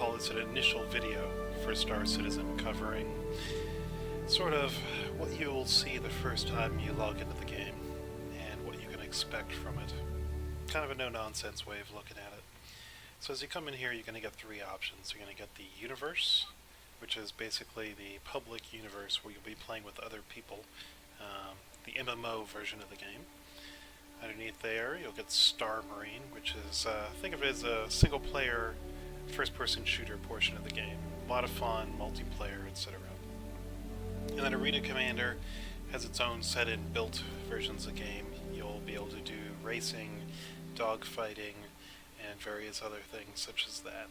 call this an initial video for Star Citizen, covering sort of what you'll see the first time you log into the game and what you can expect from it. Kind of a no-nonsense way of looking at it. So as you come in here, you're going to get three options. You're going to get the universe, which is basically the public universe where you'll be playing with other people, the MMO version of the game. Underneath there, you'll get Star Marine, which is, think of it as a single-player, first-person shooter portion of the game. A lot of fun, multiplayer, etc. And then Arena Commander has its own set-in built versions of the game. You'll be able to do racing, dogfighting, and various other things such as that.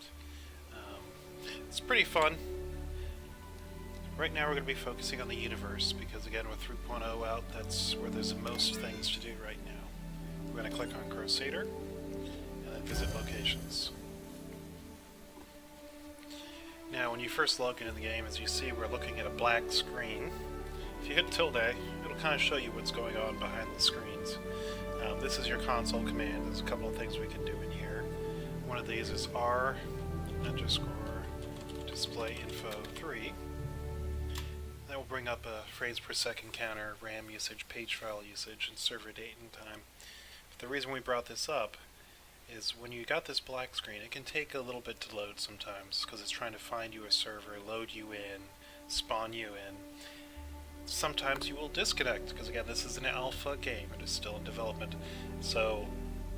It's pretty fun. Right now we're going to be focusing on the universe, because again with 3.0 out, that's where there's the most things to do right now. We're going to click on Crusader, and then visit locations. Now when you first log into the game, as you see, we're looking at a black screen. If you hit tilde, it'll kind of show you what's going on behind the screens. This is your console command. There's a couple of things we can do in here. One of these is R _ display info 3. That will bring up a frames per second counter, RAM usage, page file usage, and server date and time. But the reason we brought this up is when you got this black screen, it can take a little bit to load sometimes, because it's trying to find you a server, load you in, spawn you in. Sometimes you will disconnect, because again, this is an alpha game, it is still in development. So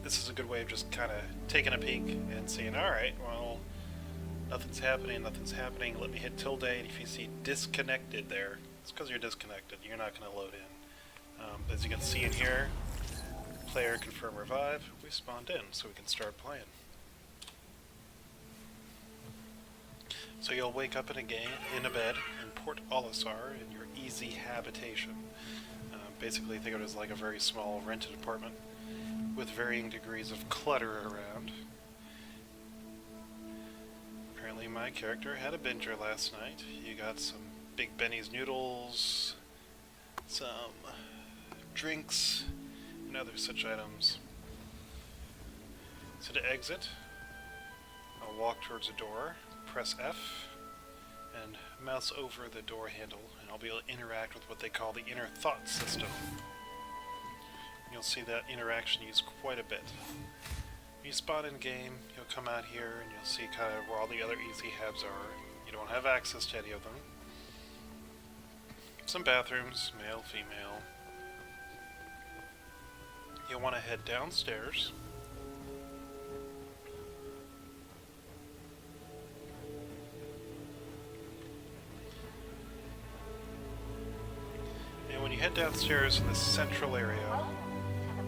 this is a good way of just kind of taking a peek and saying, alright, well, nothing's happening, let me hit tilde, and if you see disconnected there, it's because you're disconnected, you're not going to load in. As you can see in here, player confirm revive, we spawned in, so we can start playing. So you'll wake up in a bed in Port Olisar in your easy habitation. Basically think of it as like a very small rented apartment with varying degrees of clutter around. Apparently my character had a binger last night. You got some Big Benny's noodles, some drinks, and other such items. So to exit, I'll walk towards a door, press F, and mouse over the door handle, and I'll be able to interact with what they call the inner thought system. You'll see that interaction used quite a bit. When you spawn in game, you'll come out here and you'll see kind of where all the other easy habs are. You don't have access to any of them. Some bathrooms, male, female. You'll want to head downstairs. And when you head downstairs in this central area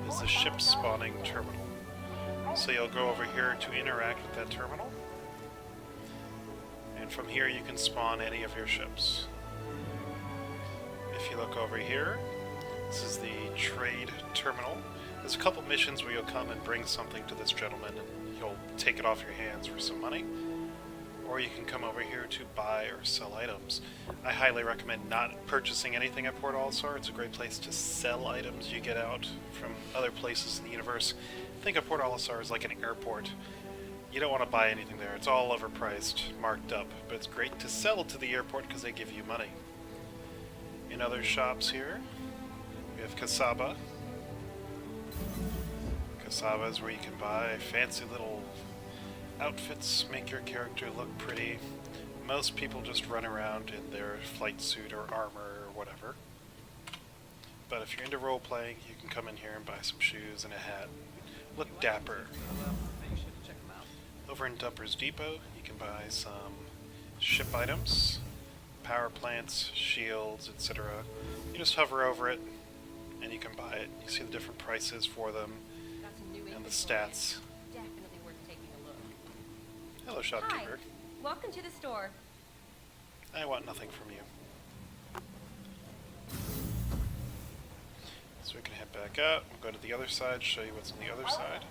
is the ship spawning terminal. So you'll go over here to interact with that terminal. And from here you can spawn any of your ships. If you look over here, this is the trade terminal. There's a couple missions where you'll come and bring something to this gentleman and he'll take it off your hands for some money. Or you can come over here to buy or sell items. I highly recommend not purchasing anything at Port Olisar. It's a great place to sell items you get out from other places in the universe. Think of Port Olisar as like an airport. You don't want to buy anything there. It's all overpriced, marked up. But it's great to sell to the airport because they give you money. In other shops here, we have Kasaba. Kasaba is where you can buy fancy little outfits, make your character look pretty. Most people just run around in their flight suit or armor or whatever. But if you're into role-playing, you can come in here and buy some shoes and a hat. Look dapper. Over in Dumper's Depot, you can buy some ship items, power plants, shields, etc. You just hover over it and you can buy it. You see the different prices for them and the stats. Hello, shopkeeper. Hi. Welcome to the store. I want nothing from you. So we can head back out. We'll go to the other side, show you what's on the other side.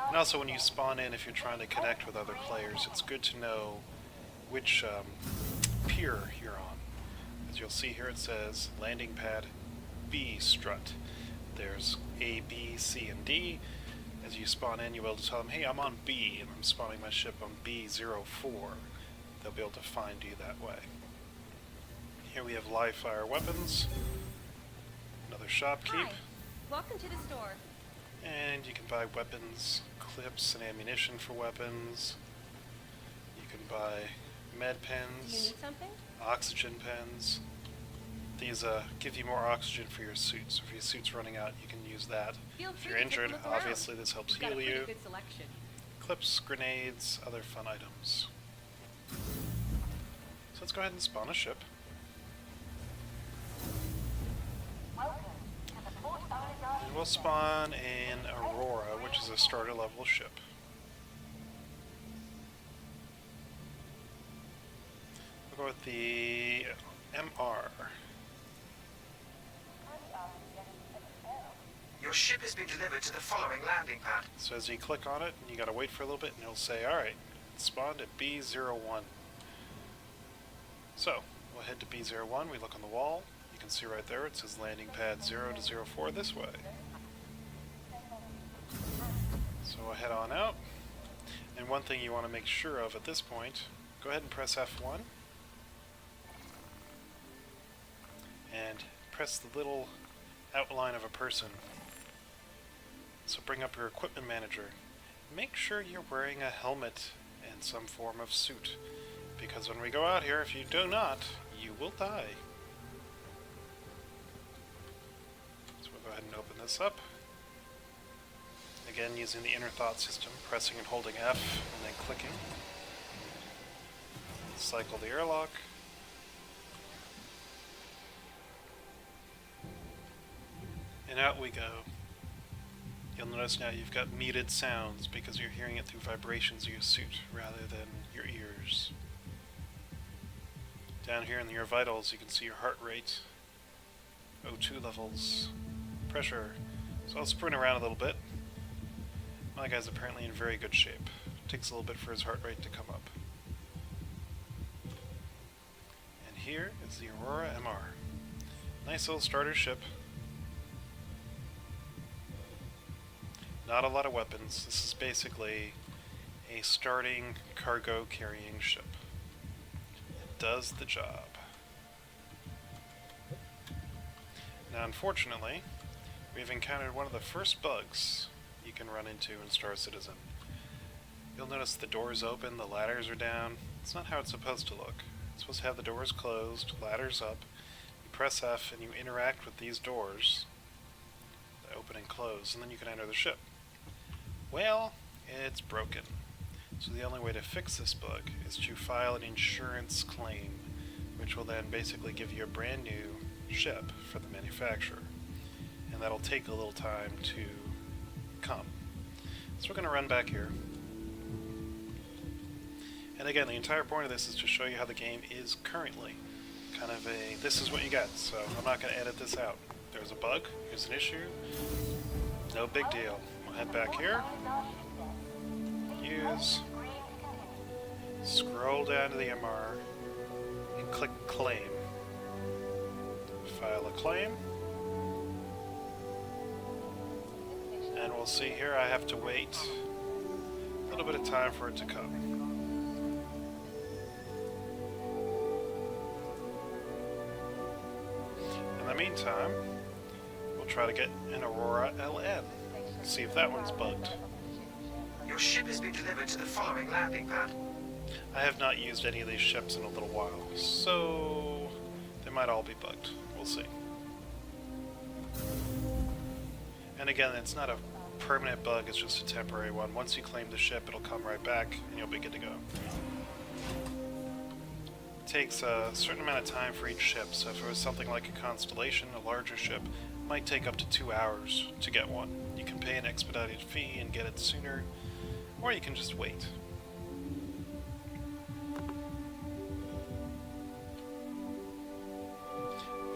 And also when you spawn in, if you're trying to connect with other players, it's good to know which pier you're on. As you'll see here, it says landing pad B strut. There's A, B, C, and D. As you spawn in, you'll be able to tell them, hey, I'm on B, and I'm spawning my ship on B04. They'll be able to find you that way. Here we have live fire weapons. Another shopkeep. Hi. Welcome to the store. And you can buy weapons, clips, and ammunition for weapons. You can buy med Do you pens, need something? oxygen pens. These give you more oxygen for your suit, so if your suit's running out, you can use that. Feel If free you're to take a injured, look around. obviously this helps We've got a heal pretty you. good selection. Clips, grenades, other fun items. So let's go ahead and spawn a ship. And we'll spawn an Aurora, which is a starter level ship. We'll go with the MR. Your ship has been delivered to the following landing pad. So as you click on it, you gotta wait for a little bit, and it'll say, alright, spawned at B01. So, we'll head to B01, we look on the wall, you can see right there it says landing pad 0 to 04 this way. So we'll head on out, and one thing you want to make sure of at this point, go ahead and press F1, and press the little outline of a person. So bring up your equipment manager. Make sure you're wearing a helmet and some form of suit, because when we go out here, if you do not, you will die. So we'll go ahead and open this up. Again, using the inner thought system, pressing and holding F and then clicking. Cycle the airlock. And out we go. You'll notice now you've got muted sounds because you're hearing it through vibrations of your suit rather than your ears. Down here in your vitals you can see your heart rate, O2 levels, pressure. So I'll sprint around a little bit. My guy's apparently in very good shape. Takes a little bit for his heart rate to come up. And here is the Aurora MR. Nice little starter ship. Not a lot of weapons. This is basically a starting cargo carrying ship. It does the job. Now unfortunately, we've encountered one of the first bugs you can run into in Star Citizen. You'll notice the doors open, the ladders are down. It's not how it's supposed to look. It's supposed to have the doors closed, ladders up. You press F and you interact with these doors. They open and close, and then you can enter the ship. Well, it's broken. So the only way to fix this bug is to file an insurance claim, which will then basically give you a brand new ship for the manufacturer. And that'll take a little time to come. So we're going to run back here. And again, the entire point of this is to show you how the game is currently. Kind of a, this is what you get, so I'm not going to edit this out. There's a bug, here's an issue, no big deal. We'll head back here, use, scroll down to the MR, and click claim. File a claim. And we'll see here I have to wait a little bit of time for it to come. In the meantime, we'll try to get an Aurora LN. See if that one's bugged. Your ship has been delivered to the following landing pad. I have not used any of these ships in a little while, so they might all be bugged. We'll see. And again, it's not a permanent bug, it's just a temporary one. Once you claim the ship, it'll come right back and you'll be good to go. It takes a certain amount of time for each ship, so if it was something like a Constellation, a larger ship, it might take up to 2 hours to get one. You can pay an expedited fee and get it sooner, or you can just wait.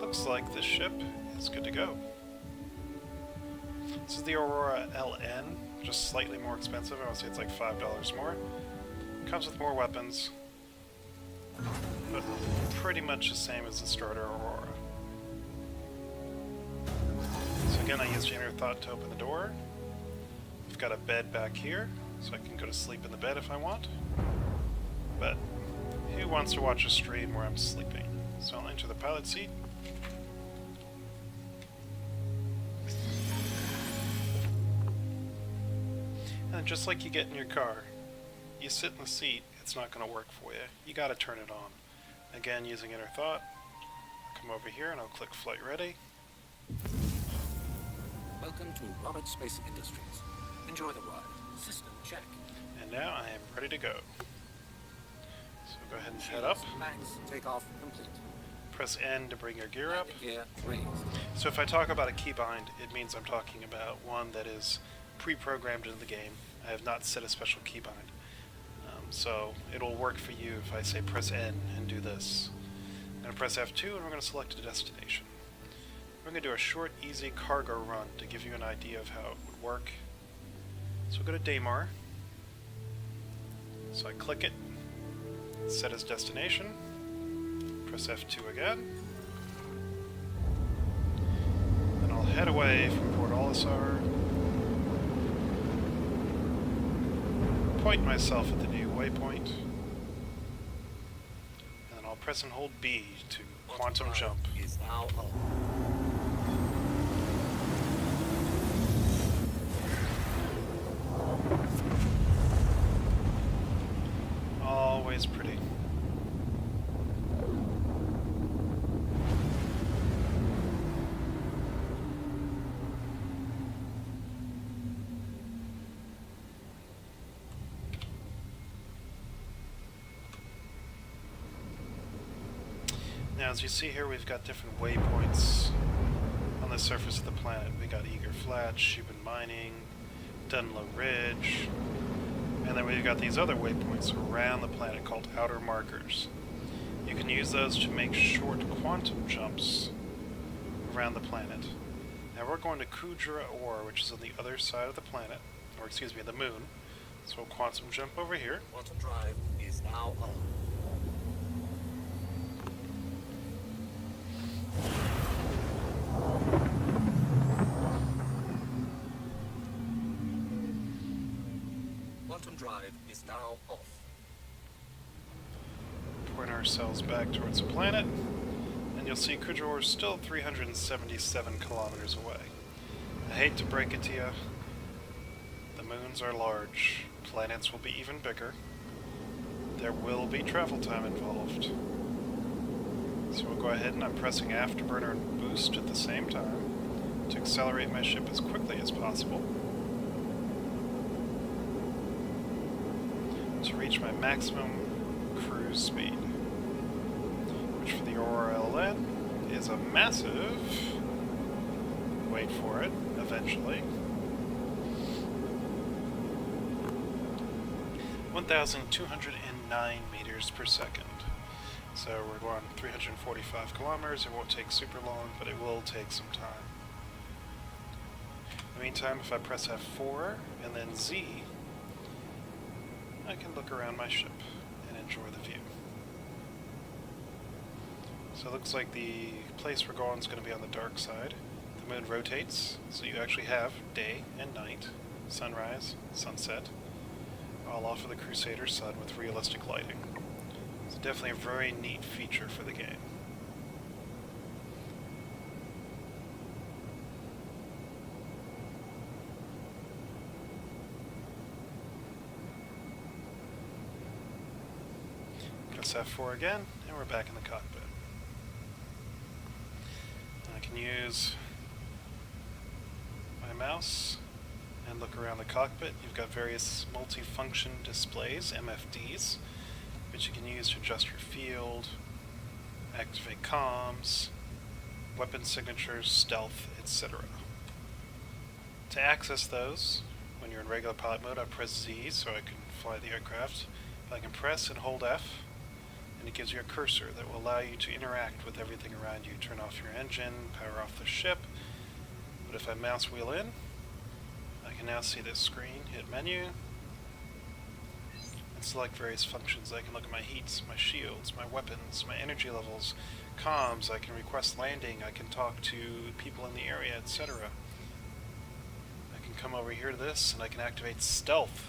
Looks like this ship is good to go. This is the Aurora LN, just slightly more expensive. I would say it's like $5 more. Comes with more weapons, but pretty much the same as the starter Aurora. So again, I used inner thought to open the door. I've got a bed back here, so I can go to sleep in the bed if I want. But who wants to watch a stream where I'm sleeping? So I'll enter the pilot seat. And just like you get in your car, you sit in the seat, it's not going to work for you. You got to turn it on. Again, using inner thought, I'll come over here and I'll click flight ready. Welcome to Robert Space Industries. Enjoy the ride. System check. And now I am ready to go. So go ahead and head up. Max, takeoff complete. Press N to bring your gear up. Gear raised. So if I talk about a keybind, it means I'm talking about one that is pre-programmed into the game. I have not set a special keybind. So it'll work for you if I say press N and do this. I'm going to press F2 and we're going to select a destination. We're going to do a short, easy cargo run to give you an idea of how it would work. So we'll go to Daymar. So I click it, set as destination, press F2 again. Then I'll head away from Port Olisar, point myself at the new waypoint, and then I'll press and hold B to quantum jump. Is now up. Always pretty. Now, as you see here, we've got different waypoints on the surface of the planet. We got Eager Flat, Shubin Mining, Dunlow Ridge, and then we've got these other waypoints around the planet called outer markers. You can use those to make short quantum jumps around the planet. Now we're going to Aurora, which is on the other side of the planet, or excuse me, the moon. So we'll quantum jump over here. Quantum drive is now up. Quantum drive is now off. Point ourselves back towards the planet, and you'll see Aurora is still 377 kilometers away. I hate to break it to you, the moons are large, planets will be even bigger, there will be travel time involved. So we'll go ahead and I'm pressing afterburner and boost at the same time to accelerate my ship as quickly as possible to reach my maximum cruise speed, which for the Aurora LN is a massive, wait for it, eventually, 1,209 meters per second. So we're going 345 kilometers. It won't take super long, but it will take some time. In the meantime, if I press F4 and then Z, I can look around my ship and enjoy the view. So it looks like the place we're going is going to be on the dark side. The moon rotates, so you actually have day and night, sunrise, sunset, all off of the Crusader sun with realistic lighting. It's definitely a very neat feature for the game. Press F4 again, and we're back in the cockpit. I can use my mouse and look around the cockpit. You've got various multifunction displays, MFDs, which you can use to adjust your field, activate comms, weapon signatures, stealth, etc. To access those, when you're in regular pilot mode, I press Z so I can fly the aircraft. I can press and hold F, and it gives you a cursor that will allow you to interact with everything around you. Turn off your engine, power off the ship. But if I mouse wheel in, I can now see this screen, hit menu, and select various functions. I can look at my heats, my shields, my weapons, my energy levels, comms, I can request landing, I can talk to people in the area, etc. I can come over here to this, and I can activate Stealth,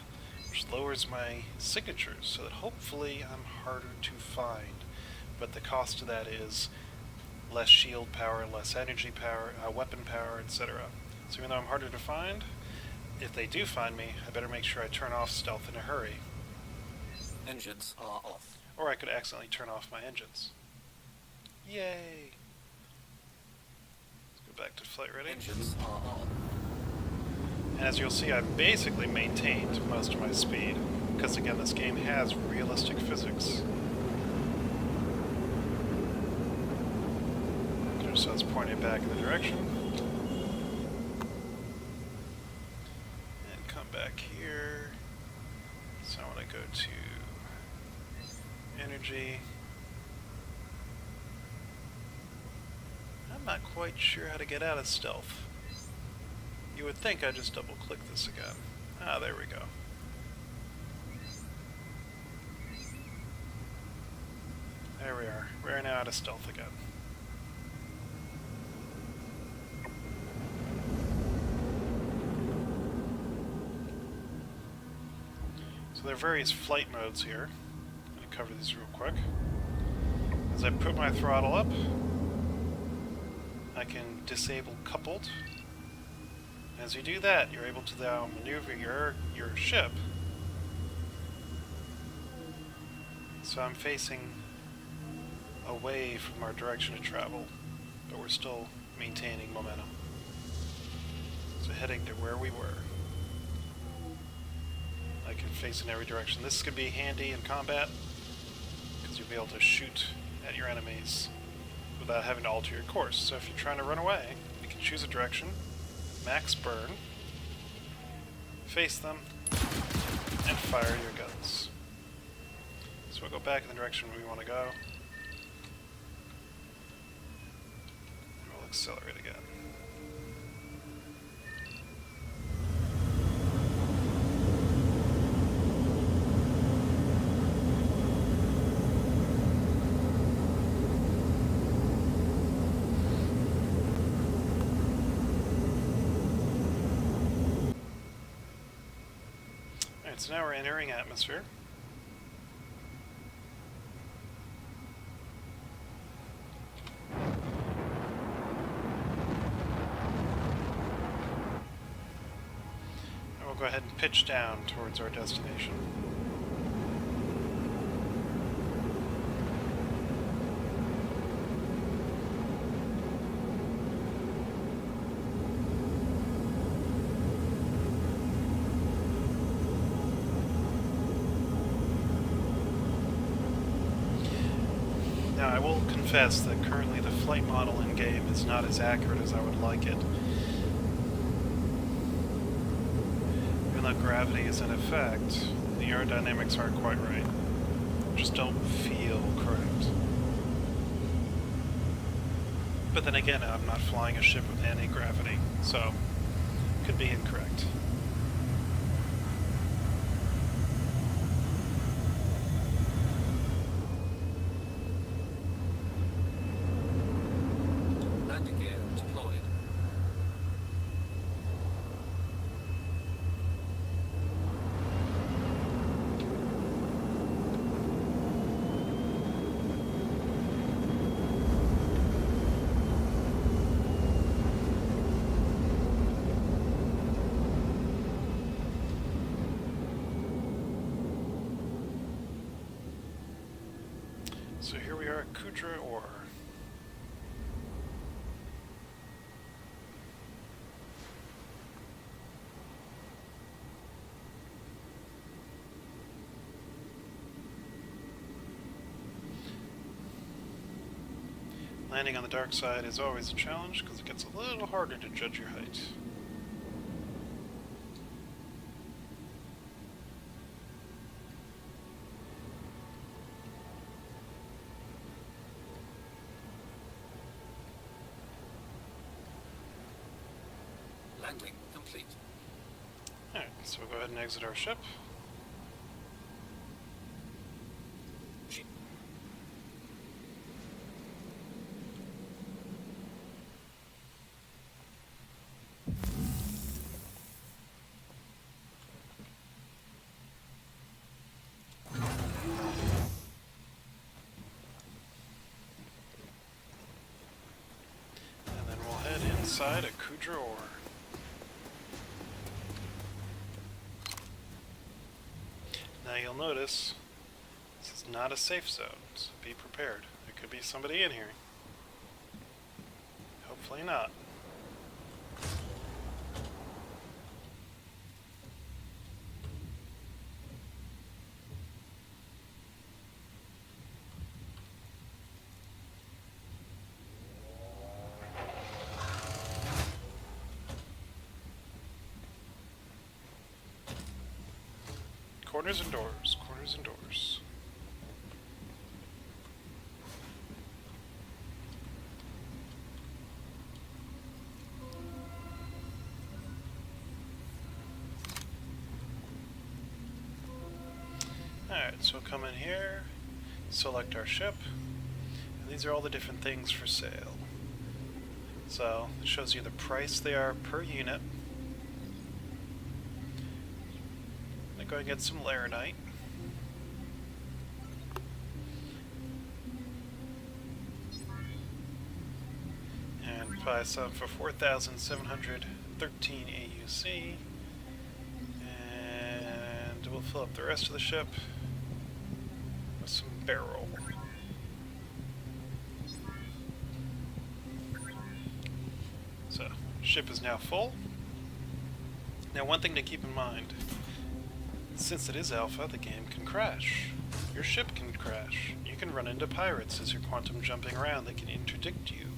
which lowers my signatures, so that hopefully I'm harder to find. But the cost of that is less shield power, less energy power, weapon power, etc. So even though I'm harder to find, if they do find me, I better make sure I turn off Stealth in a hurry. Engines are off. Or I could accidentally turn off my engines. Yay! Let's go back to flight ready. Engines are on. And as you'll see, I've basically maintained most of my speed, because again, this game has realistic physics. So it's pointed back in the direction. And come back here. So I want to go to energy. I'm not quite sure how to get out of stealth. You would think I'd just double click this again. Ah, there we go. There we are. We're now out of stealth again. So there are various flight modes here. I'm going to cover these real quick. As I put my throttle up, I can disable coupled. As you do that, you're able to now maneuver your ship. So I'm facing away from our direction of travel, but we're still maintaining momentum. So heading to where we were. I can face in every direction. This could be handy in combat, because you'll be able to shoot at your enemies without having to alter your course. So if you're trying to run away, you can choose a direction, max burn, face them, and fire your guns. So we'll go back in the direction we want to go. And we'll accelerate again. So now we're entering atmosphere. And we'll go ahead and pitch down towards our destination. Now, I will confess that currently the flight model in-game is not as accurate as I would like it. Even though gravity is in effect, the aerodynamics aren't quite right. Just don't feel correct. But then again, I'm not flying a ship with anti-gravity, so it could be incorrect. Landing gear deployed. So here we are at Aurora. Landing on the dark side is always a challenge because it gets a little harder to judge your height. Landing complete. Alright, so we'll go ahead and exit our ship. inside a coup drawer. Now you'll notice this is not a safe zone, so be prepared. There could be somebody in here. Hopefully not. Corners and doors, corners and doors. Alright, so we'll come in here, select our ship, and these are all the different things for sale. So, it shows you the price they are per unit. Go and get some laranite. And buy some for 4,713 AUC. And we'll fill up the rest of the ship with some barrel. So, ship is now full. Now, one thing to keep in mind. Since it is alpha, the game can crash. Your ship can crash. You can run into pirates as you're quantum jumping around that can interdict you.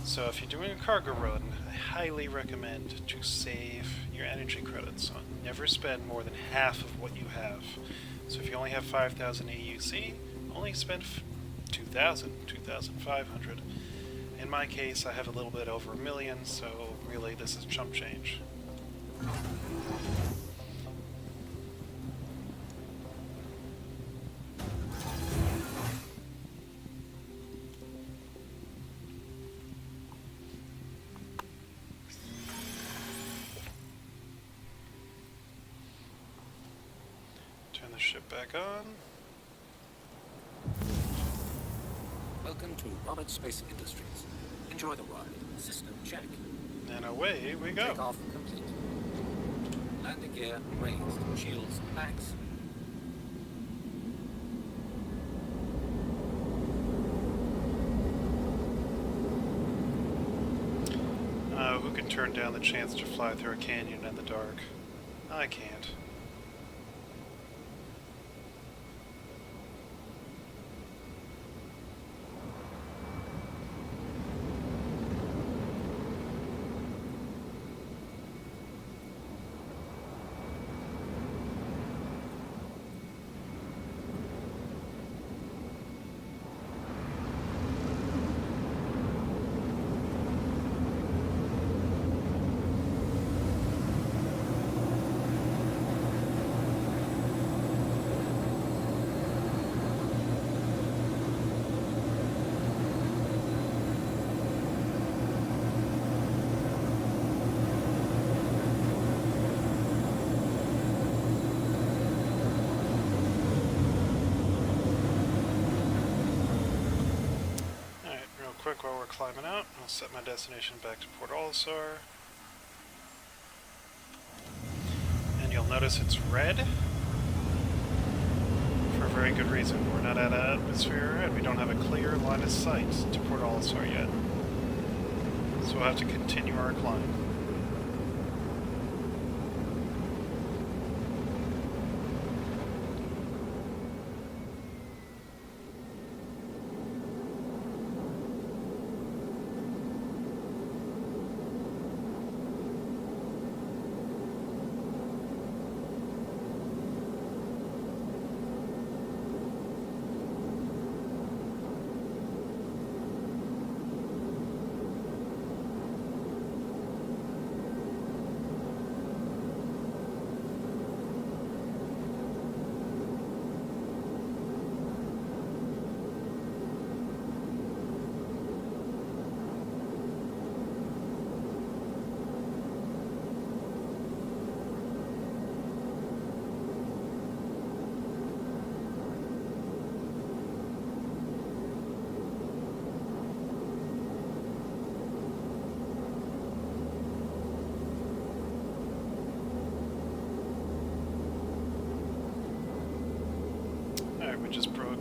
So if you're doing a cargo run, I highly recommend to save your energy credits. Never spend more than half of what you have. So if you only have 5,000 AUC, only spend 2,000, 2,500. In my case, I have a little bit over 1 million, so really this is chump change. Turn the ship back on. Welcome to Aurora Space Industries. Enjoy the ride. System check. And away we go. Takeoff complete. Landing gear raised. Shields max. Who can turn down the chance to fly through a canyon in the dark? I can't. Quick while we're climbing out, I'll set my destination back to Port Olisar. And you'll notice it's red for a very good reason. We're not at an atmosphere and we don't have a clear line of sight to Port Olisar yet. So we'll have to continue our climb.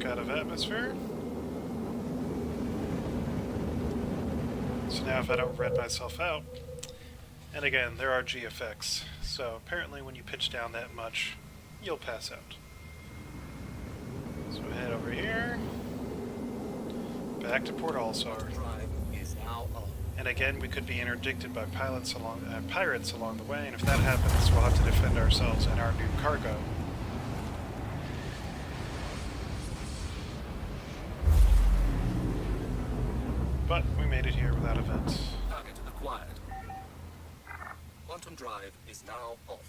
out of atmosphere. So now if I don't red myself out, and again, there are G effects, so apparently when you pitch down that much, you'll pass out. So head over here, back to Port Olisar. Drive is now on. And again, we could be interdicted by pirates along the way, and if that happens, we'll have to defend ourselves and our new cargo. But we made it here without event. Target acquired. Quantum drive is now off.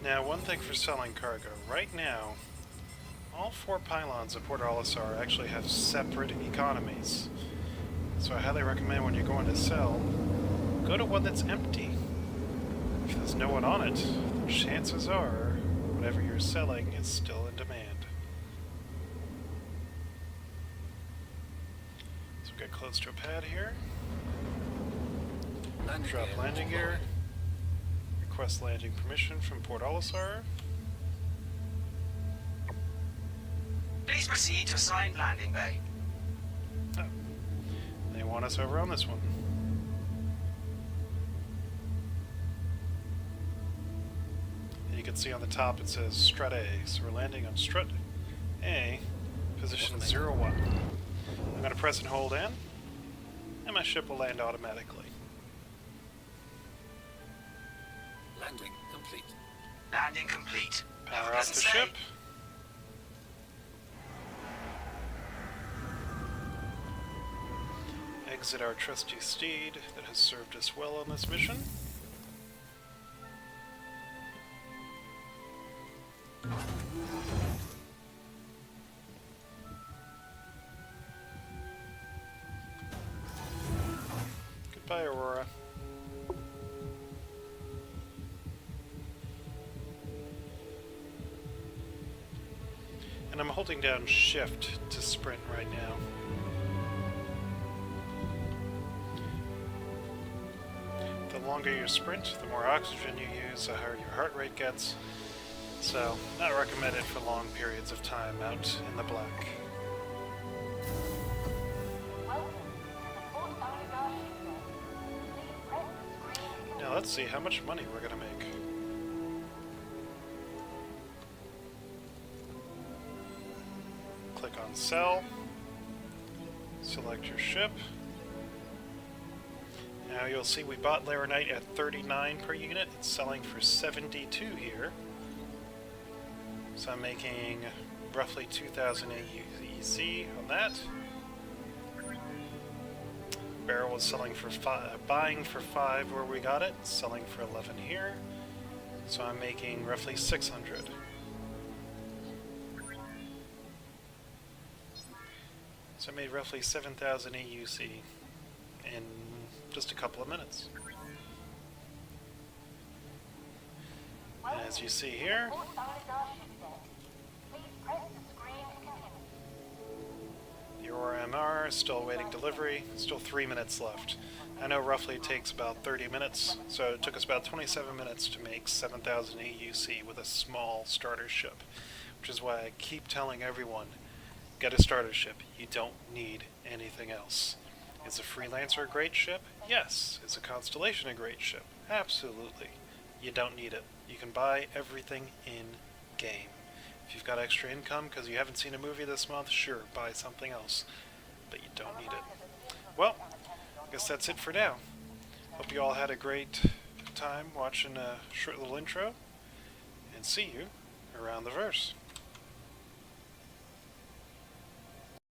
Now, one thing for selling cargo. Right now, all 4 pylons of Port Olisar actually have separate economies. So I highly recommend when you're going to sell, go to one that's empty. If there's no one on it, chances are whatever you're selling is still in demand. So we get close to a pad here. Drop landing gear. Request landing permission from Port Olisar. Please proceed to assigned landing bay. Oh. They want us over on this one. And you can see on the top it says Strut A, so we're landing on Strut A, position 01. I'm going to press and hold in, and my ship will land automatically. Landing complete. Landing complete. Power Never off doesn't the say. ship. Exit our trusty steed that has served us well on this mission. Goodbye, Aurora. And I'm holding down shift to sprint right now. The longer you sprint, the more oxygen you use, the higher your heart rate gets. So, not recommended for long periods of time out in the black. Now let's see how much money we're gonna make. Click on sell. Select your ship. Now you'll see we bought Laranite at 39 per unit. It's selling for 72 here. So I'm making roughly 2,000 AUEZ on that. Barrel was selling for buying for 5 where we got it, selling for 11 here. So I'm making roughly 600. So I made roughly 7,000 AUC in just a couple of minutes. And as you see here, the Aurora MR is still awaiting delivery, still 3 minutes left. I know roughly it takes about 30 minutes, so it took us about 27 minutes to make 7,000 AUC with a small starter ship, which is why I keep telling everyone, get a starter ship. You don't need anything else. Is a Freelancer a great ship? Yes. Is a Constellation a great ship? Absolutely. You don't need it. You can buy everything in-game. If you've got extra income because you haven't seen a movie this month, sure, buy something else. But you don't need it. Well, I guess that's it for now. Hope you all had a great time watching a short little intro, and see you around the verse.